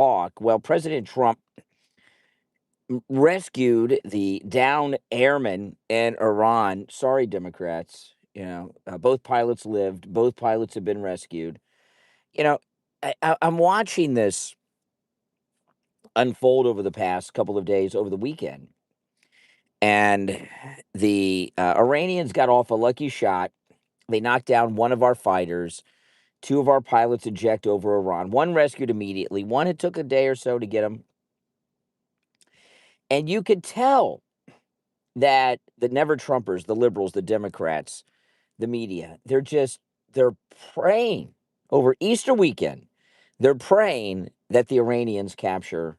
talk. Well, President Trump rescued the down airmen in Iran. Sorry, Democrats. Both pilots lived. Both pilots have been rescued. You know, I'm watching this unfold over the past couple of days, over the weekend, and the Iranians got off a lucky shot. They knocked down one of our fighters. Two of our pilots eject over Iran. One rescued immediately. One, it took a day or so to get him. And you could tell that the never Trumpers, the liberals, the Democrats, the media, they're praying over Easter weekend. They're praying that the Iranians capture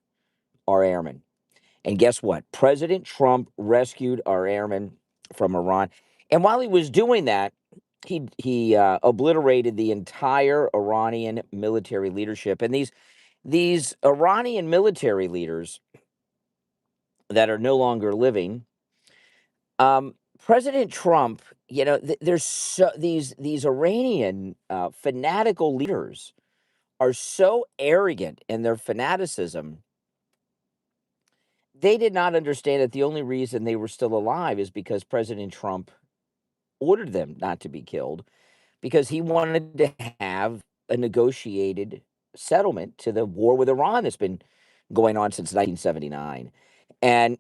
our airmen. And guess what? President Trump rescued our airmen from Iran. And while he was doing that, he obliterated the entire Iranian military leadership. And these Iranian military leaders that are no longer living, President Trump, there's these Iranian fanatical leaders are so arrogant in their fanaticism. They did not understand that the only reason they were still alive is because President Trump ordered them not to be killed, because he wanted to have a negotiated settlement to the war with Iran that's been going on since 1979. And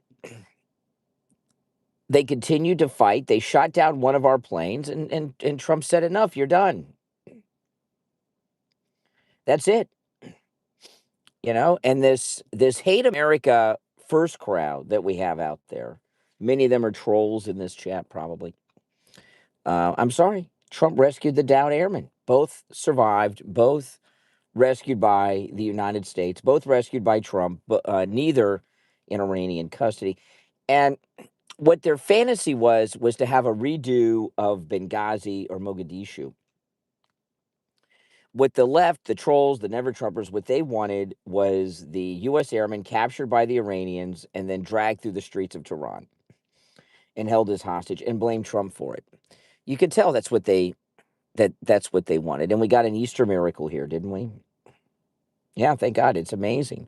they continued to fight. They shot down one of our planes, and Trump said, enough, you're done. That's it. And this hate America first crowd that we have out there, many of them are trolls in this chat probably. I'm sorry. Trump rescued the down airmen. Both survived, both rescued by the United States, both rescued by Trump, but neither in Iranian custody. And what their fantasy was to have a redo of Benghazi or Mogadishu. What the left, the trolls, the never Trumpers, what they wanted was the U.S. airmen captured by the Iranians and then dragged through the streets of Tehran and held as hostage and blamed Trump for it. You could tell that's what they wanted. And we got an Easter miracle here, didn't we? Yeah, thank God. It's amazing.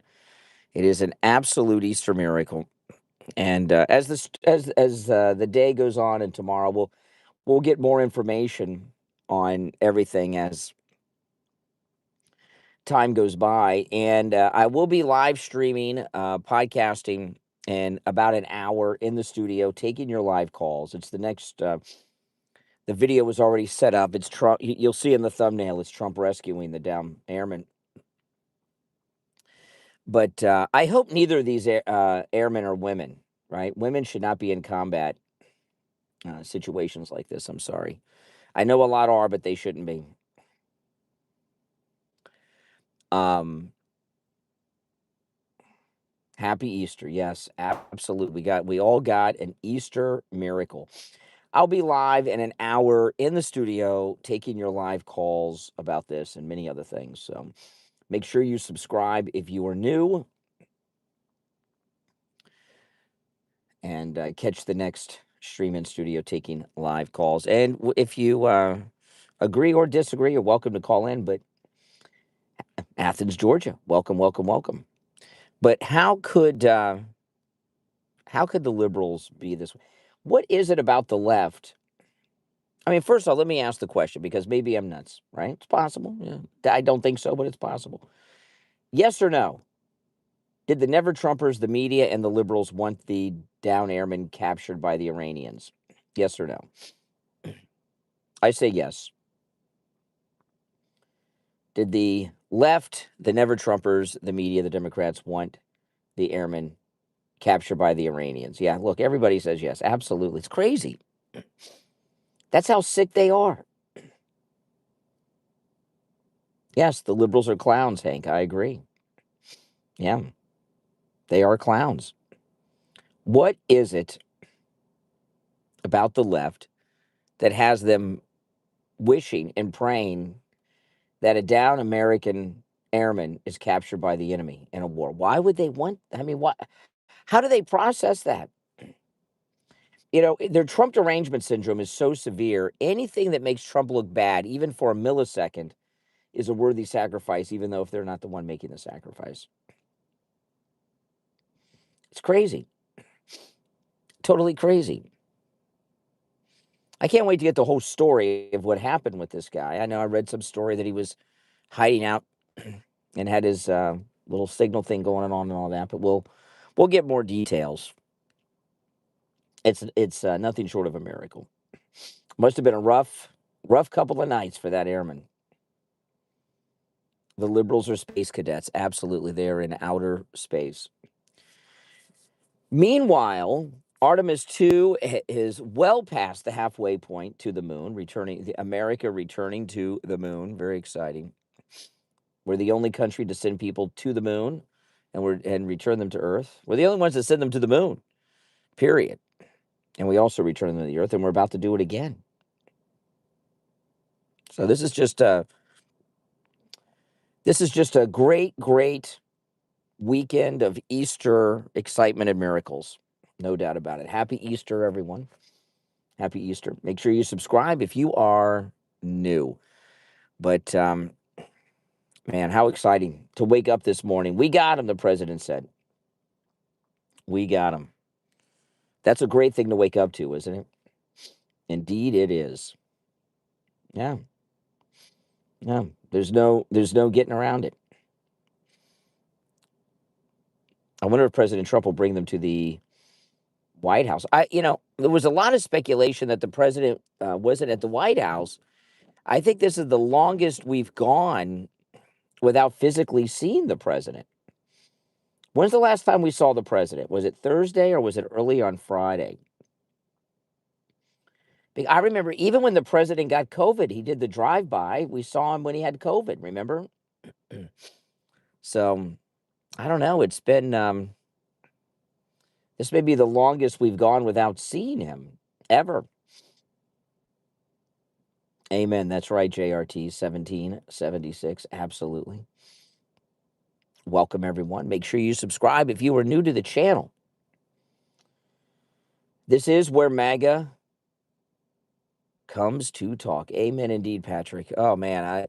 It is an absolute Easter miracle. And as the day goes on, and tomorrow we'll get more information on everything as time goes by. And I will be live streaming, podcasting in about an hour in the studio, taking your live calls. It's the next. The video was already set up. It's Trump. You'll see in the thumbnail. It's Trump rescuing the down airmen. But I hope neither of these airmen are women, right? Women should not be in combat situations like this. I'm sorry. I know a lot are, but they shouldn't be. Happy Easter. Yes, absolutely. We all got an Easter miracle. I'll be live in an hour in the studio taking your live calls about this and many other things. So make sure you subscribe if you are new. And catch the next stream in studio taking live calls. And if you agree or disagree, you're welcome to call in. But Athens, Georgia, welcome, welcome, welcome. But how could the liberals be this way? What is it about the left? I mean, first of all, let me ask the question, because maybe I'm nuts, right? It's possible. Yeah. I don't think so, but it's possible. Yes or no? Did the never Trumpers, the media, and the liberals want the down airmen captured by the Iranians? Yes or no? I say yes. Did the left, the never Trumpers, the media, the Democrats want the airmen captured by the Iranians? Yeah, look, everybody says yes. Absolutely. It's crazy. That's how sick they are. Yes, the liberals are clowns, Hank. I agree. Yeah, they are clowns. What is it about the left that has them wishing and praying that a down American airman is captured by the enemy in a war? Why would they want? I mean, what? How do they process that? Their Trump derangement syndrome is so severe. Anything that makes Trump look bad, even for a millisecond, is a worthy sacrifice, even though if they're not the one making the sacrifice. It's crazy. Totally crazy. I can't wait to get the whole story of what happened with this guy. I know I read some story that he was hiding out and had his little signal thing going on and all that, but we'll get more details. It's nothing short of a miracle. Must have been a rough couple of nights for that airman. The liberals are space cadets. Absolutely. They're in outer space. Meanwhile, Artemis 2 is well past the halfway point to the moon, America returning to the moon. Very exciting. We're the only country to send people to the moon and return them to Earth. We're the only ones that send them to the moon, period. And we also return them to the Earth, and we're about to do it again. So this is just a great, great weekend of Easter excitement and miracles. No doubt about it. Happy Easter, everyone. Happy Easter. Make sure you subscribe if you are new. But, man, how exciting to wake up this morning. We got him, the president said. We got him. That's a great thing to wake up to, isn't it? Indeed it is. Yeah. Yeah. There's no getting around it. I wonder if President Trump will bring them to the White House. There was a lot of speculation that the president wasn't at the White House. I think this is the longest we've gone without physically seeing the president. When's the last time we saw the president? Was it Thursday or was it early on Friday? I remember even when the president got COVID, he did the drive-by. We saw him when he had COVID, remember? So, I don't know. It's been, this may be the longest we've gone without seeing him, ever. Amen. That's right, JRT 1776. Absolutely. Welcome, everyone. Make sure you subscribe if you are new to the channel. This is where MAGA comes to talk. Amen, indeed, Patrick. Oh man,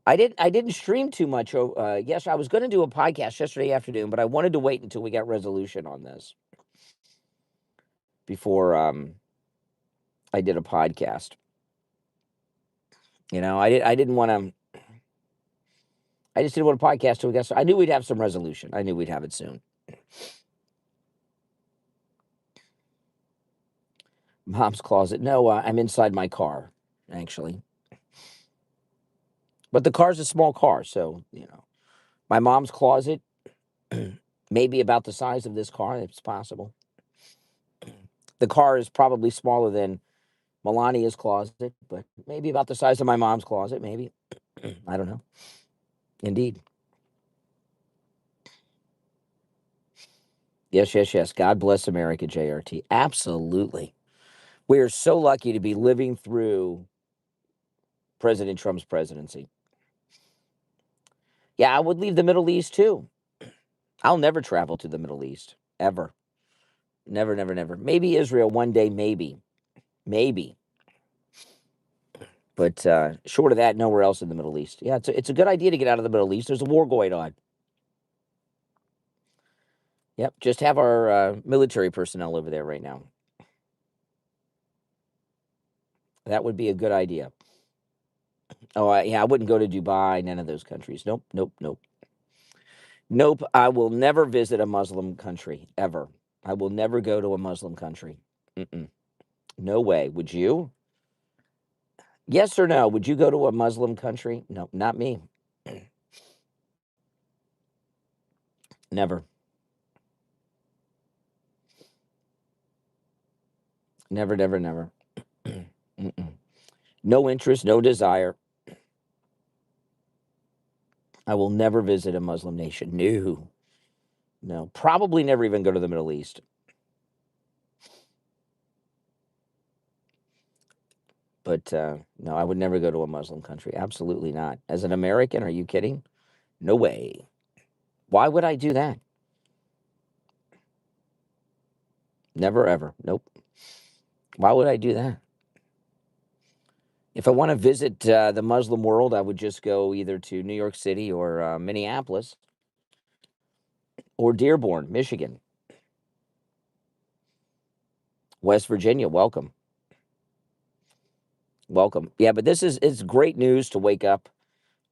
I didn't stream too much. Yes, I was going to do a podcast yesterday afternoon, but I wanted to wait until we got resolution on this before I did a podcast. I didn't want to. I just didn't want a podcast till we got. I knew we'd have some resolution. I knew we'd have it soon. Mom's closet. No, I'm inside my car, actually. But the car's a small car, so, my mom's closet, maybe about the size of this car, if it's possible. The car is probably smaller than Melania's closet, but maybe about the size of my mom's closet, maybe. I don't know. Indeed. Yes. God bless America, JRT. Absolutely. We are so lucky to be living through President Trump's presidency. Yeah, I would leave the Middle East too. I'll never travel to the Middle East, ever. Never. Maybe Israel one day, maybe. But short of that, nowhere else in the Middle East. Yeah, it's a good idea to get out of the Middle East. There's a war going on. Yep, just have our military personnel over there right now. That would be a good idea. Oh, I wouldn't go to Dubai, none of those countries. Nope. Nope, I will never visit a Muslim country, ever. I will never go to a Muslim country. No way. Would you? Yes or no? Would you go to a Muslim country? No, not me. Never. Never. No interest, no desire. I will never visit a Muslim nation. No. Probably never even go to the Middle East. But no, I would never go to a Muslim country. Absolutely not. As an American, are you kidding? No way. Why would I do that? Never, ever. Nope. Why would I do that? If I want to visit the Muslim world, I would just go either to New York City or Minneapolis. or Dearborn, Michigan. West Virginia, welcome. Welcome. Yeah, but it's great news to wake up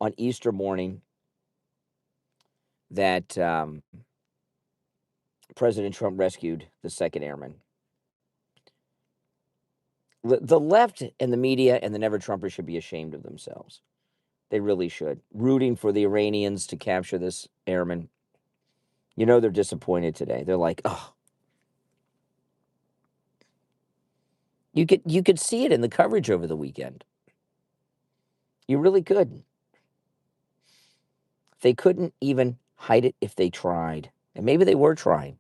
on Easter morning that President Trump rescued the second airman. The left and the media and the never-Trumpers should be ashamed of themselves. They really should. Rooting for the Iranians to capture this airman. You know they're disappointed today. They're like, oh. You could see it in the coverage over the weekend. You really could. They couldn't even hide it if they tried. And maybe they were trying.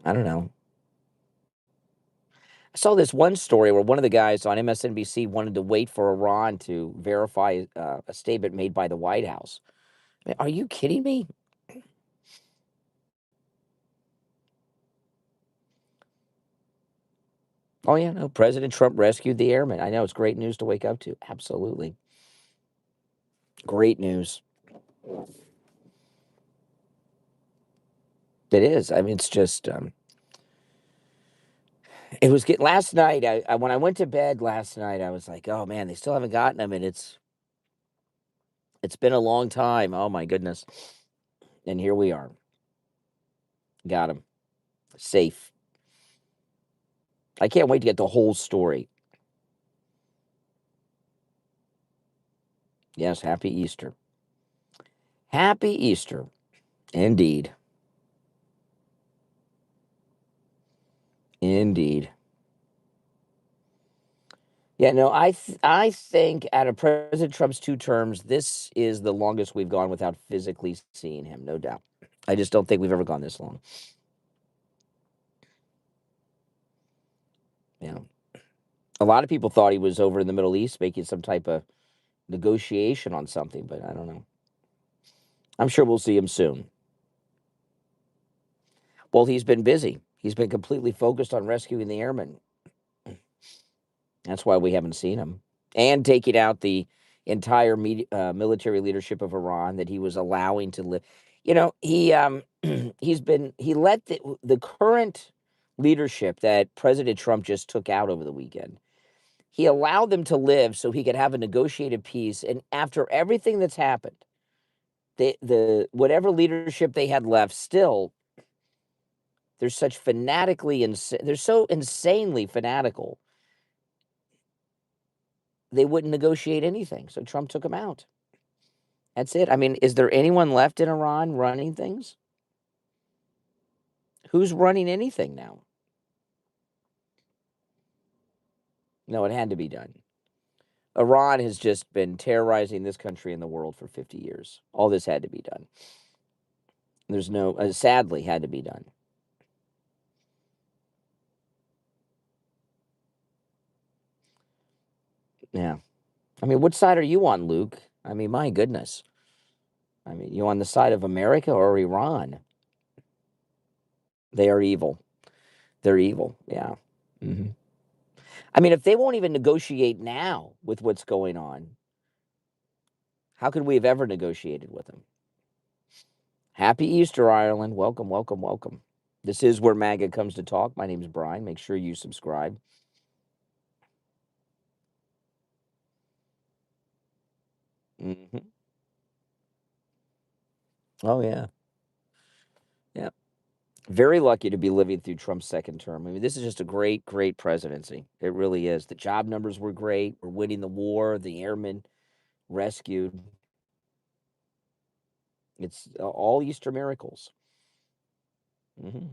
I don't know. I saw this one story where one of the guys on MSNBC wanted to wait for Iran to verify a statement made by the White House. I mean, are you kidding me? Oh, yeah, no, President Trump rescued the airmen. I know, it's great news to wake up to. Absolutely. Great news. It is. I mean, it's just, it was last night. When I went to bed last night, I was like, oh man, they still haven't gotten him. And it's been a long time. Oh my goodness. And here we are. Got him. Safe. I can't wait to get the whole story. Yes, happy Easter. Happy Easter. Indeed. Indeed. Yeah, no, I think out of President Trump's 2 terms, this is the longest we've gone without physically seeing him, no doubt. I just don't think we've ever gone this long. Yeah. A lot of people thought he was over in the Middle East making some type of negotiation on something, but I don't know. I'm sure we'll see him soon. Well, he's been busy. He's been completely focused on rescuing the airmen. That's why we haven't seen him. And taking out the entire military leadership of Iran that he was allowing to live. You know, he he let the current leadership that President Trump just took out over the weekend. He allowed them to live so he could have a negotiated peace. And after everything that's happened, the whatever leadership they had left, still they're such they're so insanely fanatical. They wouldn't negotiate anything. So Trump took them out. That's it. I mean, is there anyone left in Iran running things? Who's running anything now? No, it had to be done. Iran has just been terrorizing this country and the world for 50 years. All this had to be done. There's no, sadly, had to be done. Yeah. I mean, what side are you on, Luke? I mean, my goodness. I mean, you on the side of America or Iran? They are evil. They're evil. Yeah. Hmm. I mean, if they won't even negotiate now with what's going on, how could we have ever negotiated with them? Happy Easter, Ireland. Welcome, welcome, welcome. This is where MAGA comes to talk. My name is Brian. Make sure you subscribe. Hmm. Oh, yeah. Yeah. Very lucky to be living through Trump's second term. I mean, this is just a great, great presidency. It really is. The job numbers were great. We're winning the war. The airmen rescued. It's all Easter miracles. Hmm.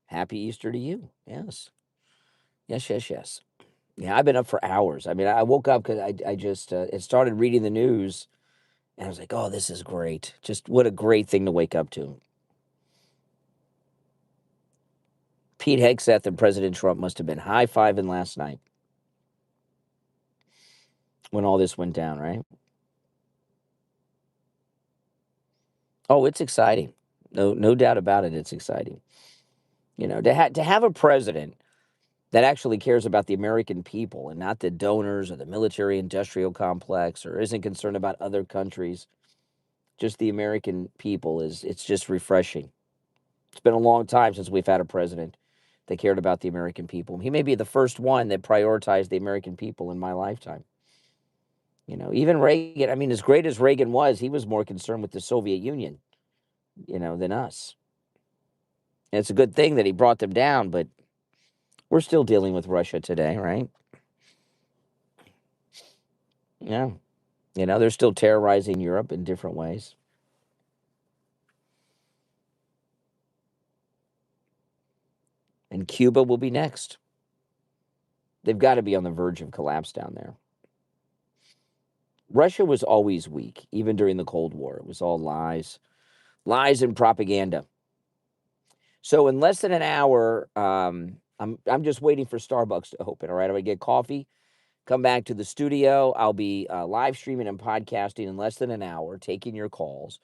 Happy Easter to you. Yes. Yes, yes, yes. Yeah, I've been up for hours. I mean, I woke up because I just it started reading the news, and I was like, "Oh, this is great! Just what a great thing to wake up to." Pete Hegseth and President Trump must have been high fiving last night when all this went down, right? Oh, it's exciting. No, no doubt about it. It's exciting. You know, to have a president that actually cares about the American people and not the donors or the military-industrial complex, or isn't concerned about other countries, just the American people, it's just refreshing. It's been a long time since we've had a president that cared about the American people. He may be the first one that prioritized the American people in my lifetime. Even Reagan, I mean, as great as Reagan was, he was more concerned with the Soviet Union, than us. And it's a good thing that he brought them down, but we're still dealing with Russia today, right? Yeah. They're still terrorizing Europe in different ways. And Cuba will be next. They've got to be on the verge of collapse down there. Russia was always weak, even during the Cold War. It was all lies and propaganda. So in less than an hour, I'm just waiting for Starbucks to open. All right, I'm gonna get coffee, come back to the studio. I'll be live streaming and podcasting in less than an hour, taking your calls,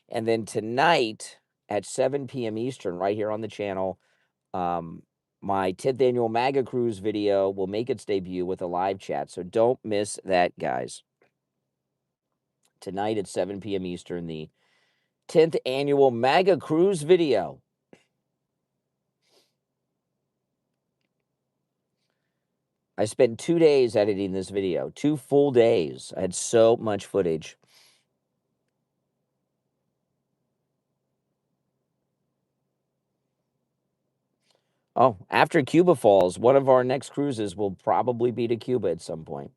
and then tonight at 7 p.m. Eastern, right here on the channel, my 10th annual MAGA Cruise video will make its debut with a live chat. So don't miss that, guys. Tonight at 7 p.m. Eastern, the 10th annual MAGA Cruise video. I spent 2 days editing this video, 2 full days. I had so much footage. Oh, after Cuba falls, one of our next cruises will probably be to Cuba at some point.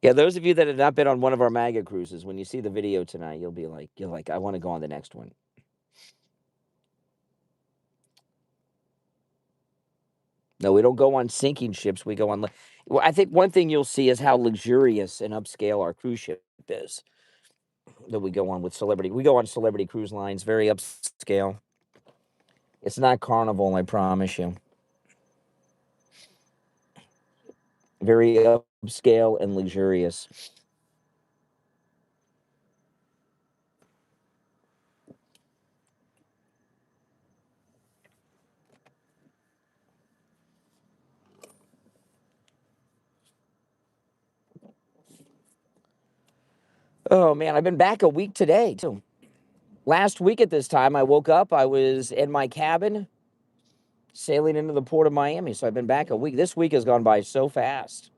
Yeah, those of you that have not been on one of our MAGA cruises, when you see the video tonight, you'll be like, I want to go on the next one. No, we don't go on sinking ships. We go on. Well, I think one thing you'll see is how luxurious and upscale our cruise ship is that we go on with Celebrity. We go on Celebrity Cruise Lines, very upscale. It's not Carnival, I promise you. Very upscale and luxurious. Oh, man, I've been back a week today, too. Last week at this time, I woke up, I was in my cabin sailing into the port of Miami. So I've been back a week. This week has gone by so fast.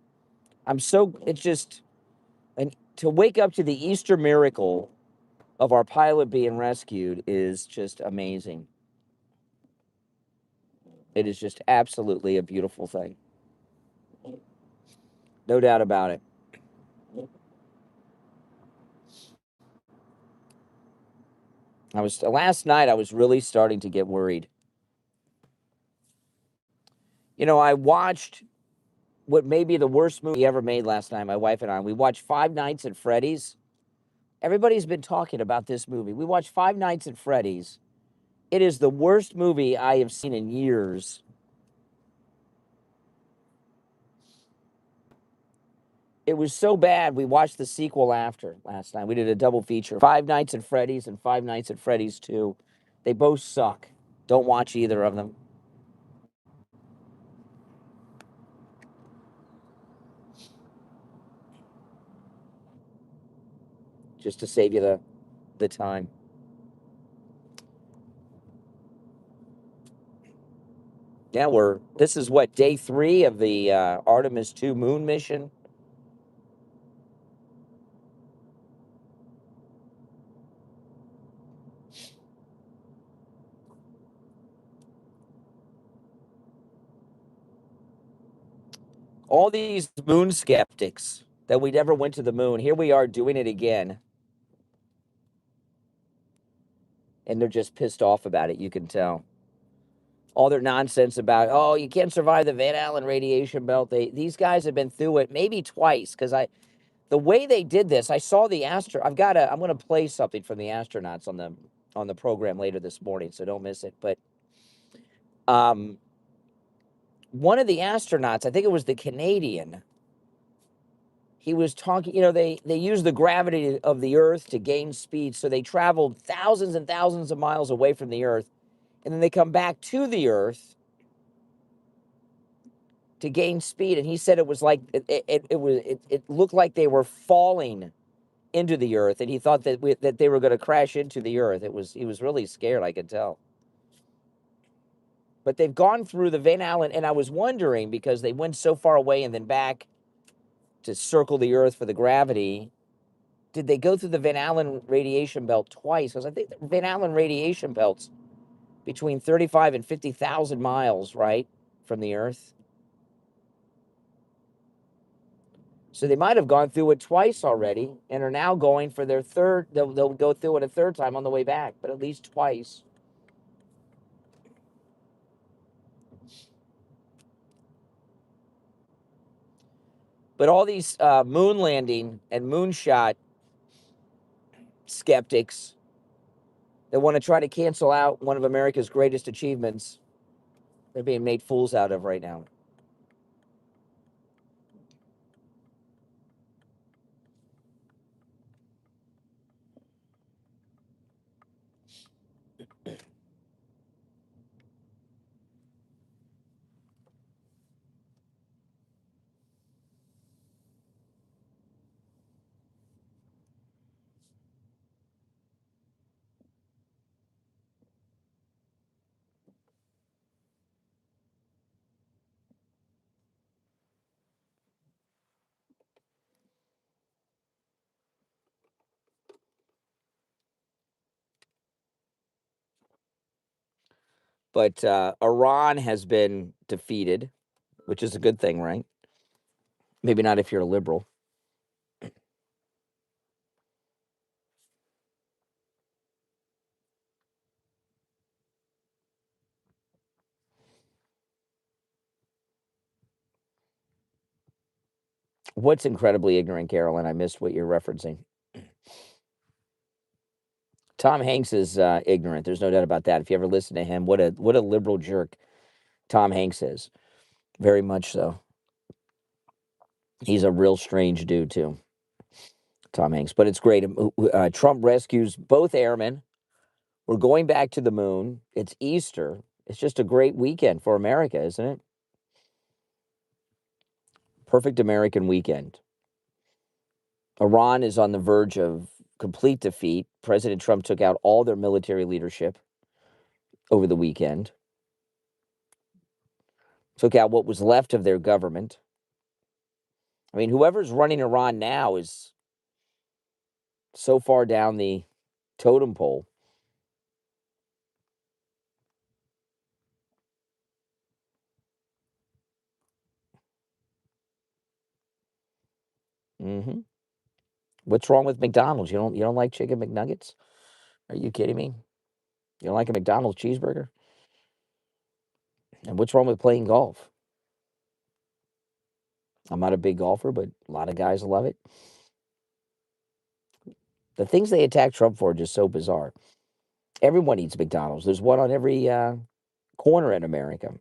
It's just, and to wake up to the Easter miracle of our pilot being rescued is just amazing. It is just absolutely a beautiful thing. No doubt about it. Last night I was really starting to get worried. I watched what may be the worst movie ever made last night, my wife and I. We watched Five Nights at Freddy's. Everybody's been talking about this movie. We watched Five Nights at Freddy's. It is the worst movie I have seen in years. It was so bad, we watched the sequel after last night. We did a double feature. Five Nights at Freddy's and Five Nights at Freddy's 2. They both suck. Don't watch either of them. Just to save you the time. Yeah, this is what, day 3 of the Artemis 2 moon mission? All these moon skeptics that we never went to the moon, here we are doing it again. And they're just pissed off about it, you can tell. All their nonsense about, oh, you can't survive the Van Allen radiation belt. These guys have been through it maybe twice, because the way they did this, I saw I'm going to play something from the astronauts on the program later this morning, so don't miss it. But one of the astronauts, I think it was the Canadian, he was talking, they use the gravity of the Earth to gain speed, so they traveled thousands and thousands of miles away from the Earth, and then they come back to the Earth to gain speed. And he said it was like it looked like they were falling into the Earth, and he thought that they were going to crash into the Earth. He was really scared, I could tell. But they've gone through the Van Allen, and I was wondering, because they went so far away and then back to circle the Earth for the gravity, did they go through the Van Allen radiation belt twice? Because I think the Van Allen radiation belt's between 35 and 50,000 miles, right, from the Earth. So they might have gone through it twice already and are now going for their third. They'll go through it a third time on the way back, but at least twice. But all these moon landing and moonshot skeptics that want to try to cancel out one of America's greatest achievements, they're being made fools out of right now. But Iran has been defeated, which is a good thing, right? Maybe not if you're a liberal. What's incredibly ignorant, Carolyn? I missed what you're referencing. Tom Hanks is ignorant. There's no doubt about that. If you ever listen to him, what a liberal jerk Tom Hanks is. Very much so. He's a real strange dude, too, Tom Hanks. But it's great. Trump rescues both airmen. We're going back to the moon. It's Easter. It's just a great weekend for America, isn't it? Perfect American weekend. Iran is on the verge of complete defeat. President Trump took out all their military leadership over the weekend. Took out what was left of their government. I mean, whoever's running Iran now is so far down the totem pole. Mm-hmm. What's wrong with McDonald's? You don't like chicken McNuggets? Are you kidding me? You don't like a McDonald's cheeseburger? And what's wrong with playing golf? I'm not a big golfer, but a lot of guys love it. The things they attack Trump for are just so bizarre. Everyone eats McDonald's. There's one on every corner in America.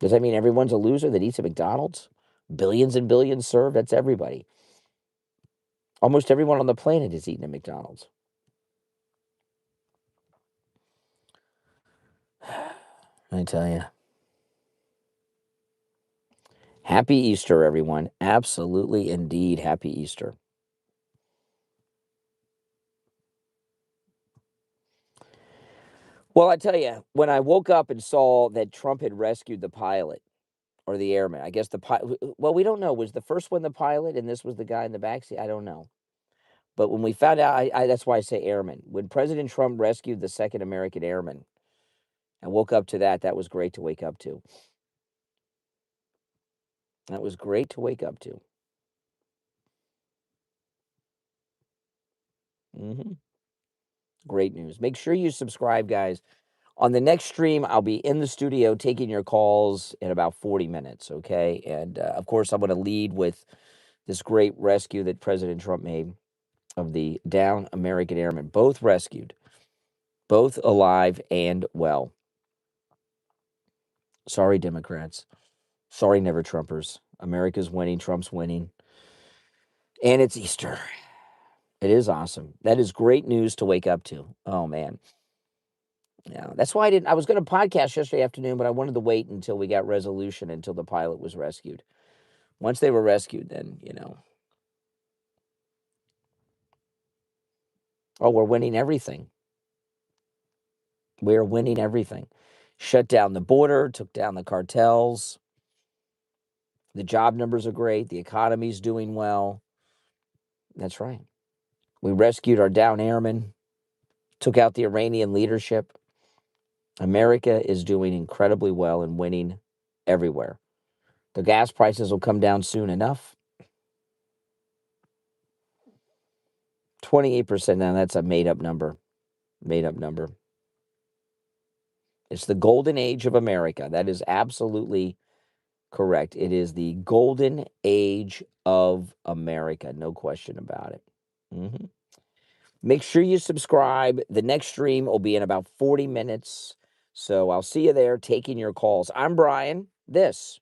Does that mean everyone's a loser that eats at McDonald's? Billions and billions served? That's everybody. Almost everyone on the planet is eating at McDonald's. I tell you. Happy Easter, everyone. Absolutely, indeed, happy Easter. Well, I tell you, when I woke up and saw that Trump had rescued the pilot or the airman, I guess the pilot, well, we don't know. Was the first one the pilot and this was the guy in the backseat? I don't know. But when we found out, that's why I say airman. When President Trump rescued the second American airman, I woke up to that. That was great to wake up to. That was great to wake up to. Hmm. Great news. Make sure you subscribe, guys. On the next stream, I'll be in the studio taking your calls in about 40 minutes, okay? And, of course, I'm going to lead with this great rescue that President Trump made of the downed American airmen, both rescued, both alive and well. Sorry, Democrats. Sorry, Never Trumpers. America's winning. Trump's winning. And it's Easter. It is awesome. That is great news to wake up to. Oh, man. Yeah, that's why I was going to podcast yesterday afternoon, but I wanted to wait until we got resolution, until the pilot was rescued. Once they were rescued, then, oh, we're winning everything. We're winning everything. Shut down the border, took down the cartels. The job numbers are great. The economy's doing well. That's right. We rescued our down airmen, took out the Iranian leadership. America is doing incredibly well and winning everywhere. The gas prices will come down soon enough. 28% now, that's a made-up number. Made-up number. It's the golden age of America. That is absolutely correct. It is the golden age of America. No question about it. Mm-hmm. Make sure you subscribe. The next stream will be in about 40 minutes. So I'll see you there taking your calls. I'm Brian. This